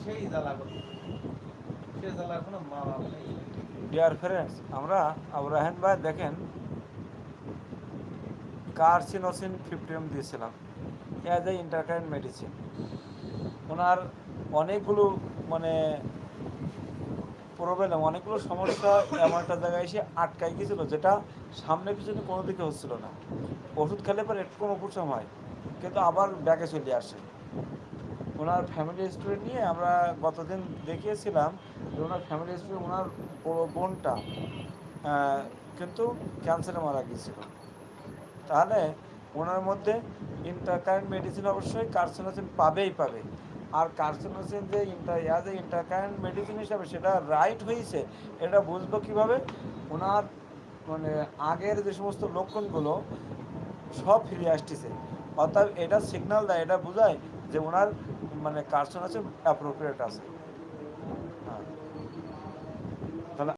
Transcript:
সেই জ্বালা করতে, সে জ্বালার কোনো মা বাপ নেই। ডিয়ার ফ্রেন্ডস, আমরা আবরাহেন ভাই দেখেন কার্সিনোসিন 50 দিয়েছিলাম অ্যাজ এ ইন্টারকারেন্ট মেডিসিন। ওনার অনেকগুলো মানে প্রবলেম, অনেকগুলো সমস্যা এমন একটা জায়গায় এসে আটকাই গিয়েছিল যেটা সামনে পিছনে কোনো দিকে হচ্ছিল না। ওষুধ খেলে পরে একটু উপশম হয়, কিন্তু আবার ব্যাকে চলে আসে। ওনার ফ্যামিলি হিস্টোরি নিয়ে আমরা গতদিন দেখিয়েছিলাম যে ওনার ফ্যামিলি হিস্টোরি, ওনার বড় বোনটা কিন্তু ক্যান্সারে মারা গিয়েছিল। তাহলে ওনার মধ্যে ইন্টারকারেন্ট মেডিসিন অবশ্যই কার্সিনোসিন পাবেই পাবে। আর কার্সিনোসিন যে অ্যাজ এ ইন্টারকারেন্ট মেডিসিন হিসাবে সেটা রাইট হয়েছে, এটা বুঝবো কীভাবে? ওনার মানে আগের যে সমস্ত লক্ষণগুলো সব ফিরে আসতেছে, অর্থাৎ এটা সিগন্যাল দেয়, এটা বোঝায় যে ওনার মানে কার্সিনোসিন অ্যাপ্রোপ্রিয়েট আছে। হ্যাঁ,